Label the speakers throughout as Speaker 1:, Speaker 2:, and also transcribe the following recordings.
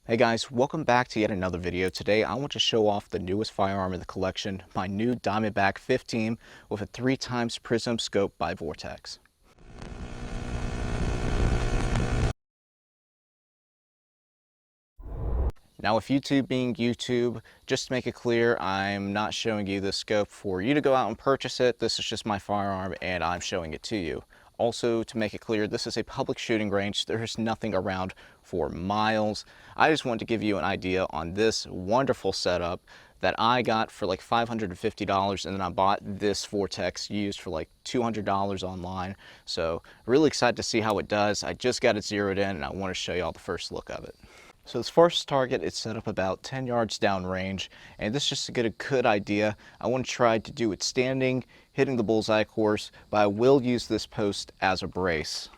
Speaker 1: Hey guys, welcome back to yet another video. Today I want to show off the newest firearm in the collection, my new Diamondback 15 with a 3x prism scope by Vortex. Now with YouTube being YouTube, just to make it clear, I'm not showing you the scope for you to go out and purchase it. This is just my firearm and I'm showing it to you. Also, to make it clear, this is a public shooting range. There's nothing around for miles. I just wanted to give you an idea on this wonderful setup that I got for like $550, and then I bought this Vortex used for like $200 online. So really excited to see how it does. I just got it zeroed in and I want to show you all the first look of it. So this first target is set up about 10 yards downrange, and this just to get a good idea. I want to try to do it standing, hitting the bullseye of course, but I will use this post as a brace.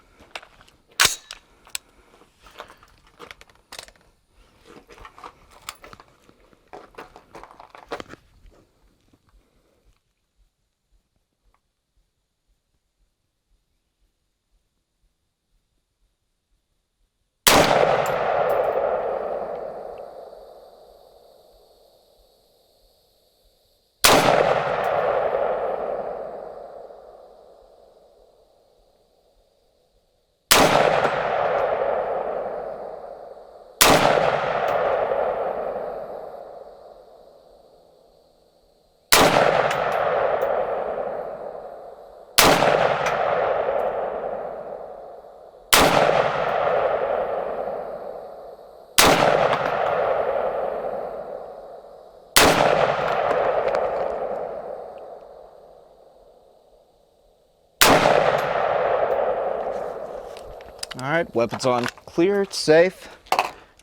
Speaker 1: All right, weapons on clear, it's safe.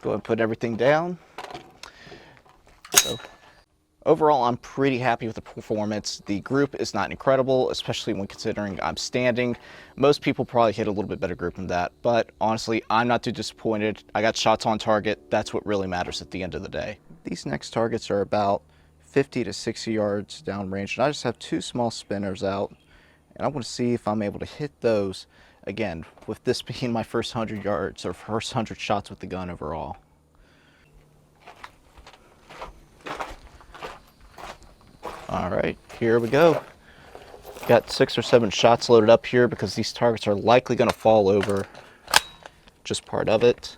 Speaker 1: Go ahead and put everything down. So, overall, I'm pretty happy with the performance. The group is not incredible, especially when considering I'm standing. Most people probably hit a little bit better group than that, but honestly, I'm not too disappointed. I got shots on target. That's what really matters at the end of the day. These next targets are about 50 to 60 yards downrange, and I just have two small spinners out, and I want to see if I'm able to hit those. Again, with this being my first 100 yards or first 100 shots with the gun overall. All right, here we go. Got 6 or 7 shots loaded up here because these targets are likely going to fall over. Just part of it.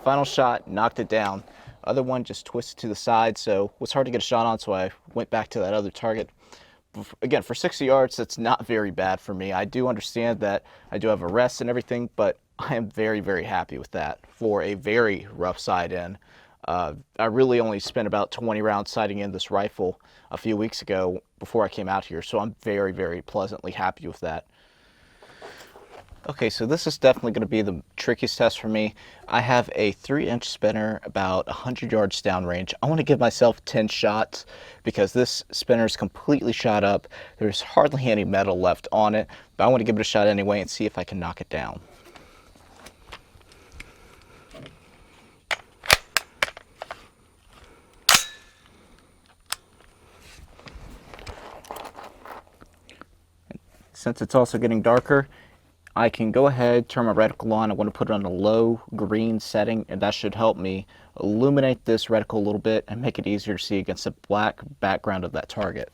Speaker 1: Final shot, knocked it down. Other one just twisted to the side, so it was hard to get a shot on, so I went back to that other target. Again, for 60 yards, that's not very bad for me. I do understand that I do have a rest and everything, but I am very, very happy with that for a very rough side in. I really only spent about 20 rounds sighting in this rifle a few weeks ago before I came out here, so I'm very, very pleasantly happy with that. Okay, so this is definitely going to be the trickiest test for me. I have a 3-inch spinner about 100 yards downrange. I want to give myself 10 shots because this spinner is completely shot up. There's hardly any metal left on it, but I want to give it a shot anyway and see if I can knock it down. Since it's also getting darker, I can go ahead, turn my reticle on. I want to put it on a low green setting, and that should help me illuminate this reticle a little bit and make it easier to see against the black background of that target.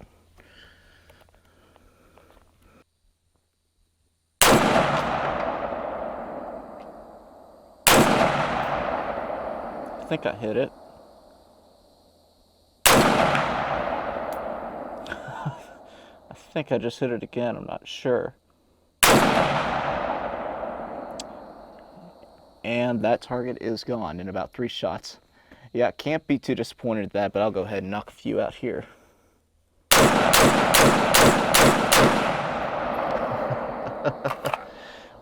Speaker 1: I think I hit it. I think I just hit it again, I'm not sure. And that target is gone in about 3 shots. Yeah, can't be too disappointed at that, but I'll go ahead and knock a few out here.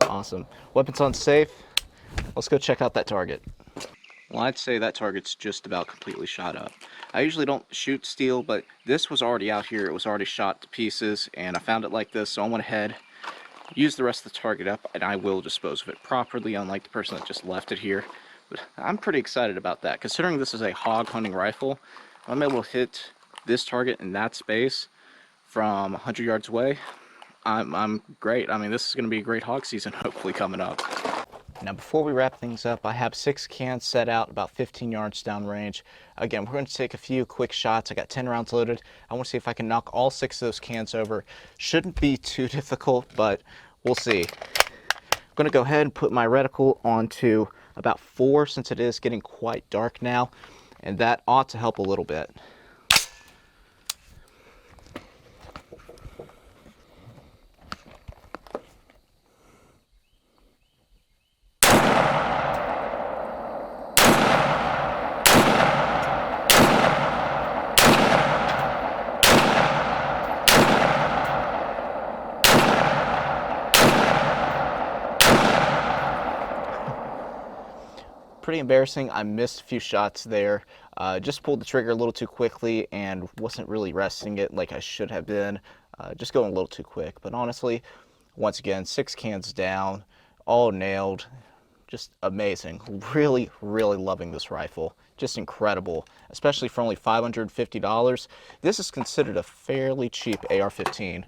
Speaker 1: Awesome. Weapons on safe. let's go check out that target. Well, I'd say that target's just about completely shot up. I usually don't shoot steel, but this was already out here. It was already shot to pieces, and I found it like this, so I went ahead, used the rest of the target up, and I will dispose of it properly, unlike the person that just left it here. But I'm pretty excited about that. Considering this is a hog hunting rifle, I'm able to hit this target in that space from 100 yards away. I'm great. I mean, this is going to be a great hog season hopefully coming up. Now before we wrap things up, I have 6 cans set out about 15 yards downrange. Again, we're going to take a few quick shots. I got 10 rounds loaded. I want to see if I can knock all 6 of those cans over. Shouldn't be too difficult, but we'll see. I'm going to go ahead and put my reticle onto about 4 since it is getting quite dark now, and that ought to help a little bit. Pretty embarrassing. I missed a few shots there. Just pulled the trigger a little too quickly and wasn't really resting it like I should have been. Just going a little too quick. But honestly, once again, 6 cans down, all nailed. Just amazing. Really, really loving this rifle. Just incredible, especially for only $550. This is considered a fairly cheap AR-15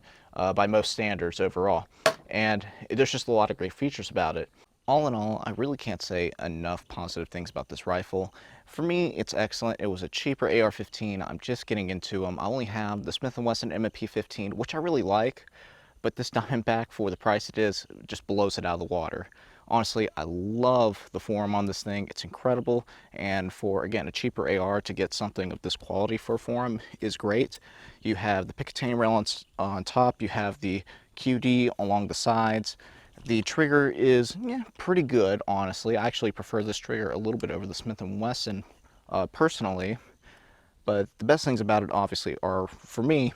Speaker 1: by most standards overall. And there's just a lot of great features about it. All in all, I really can't say enough positive things about this rifle. For me, it's excellent. It was a cheaper AR-15. I'm just getting into them. I only have the Smith & Wesson M&P15, which I really like, but this Diamondback, for the price it is, just blows it out of the water. Honestly, I love the forearm on this thing. It's incredible, and for, again, a cheaper AR to get something of this quality for a forearm is great. You have the Picatinny rail on top. You have the QD along the sides. The trigger is pretty good, honestly. I actually prefer this trigger a little bit over the Smith & Wesson personally. But the best things about it, obviously, are, for me,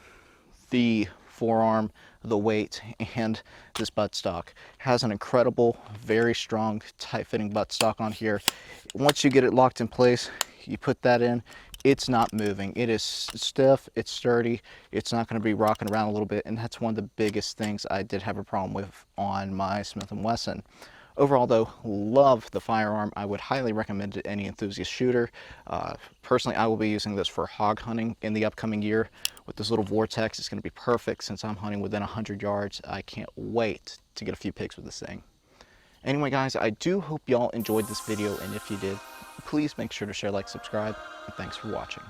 Speaker 1: the forearm, the weight, and this buttstock. Has an incredible, very strong, tight-fitting buttstock on here. Once you get it locked in place, you put that in, it's not moving. It is stiff, it's sturdy, it's not going to be rocking around a little bit, and that's one of the biggest things I did have a problem with on my Smith & Wesson. Overall though, love the firearm. I would highly recommend it to any enthusiast shooter. Personally, I will be using this for hog hunting in the upcoming year. With this little Vortex, it's going to be perfect since I'm hunting within 100 yards. I can't wait to get a few pics with this thing. Anyway guys, I do hope y'all enjoyed this video, and if you did, please make sure to share, like, subscribe, and thanks for watching.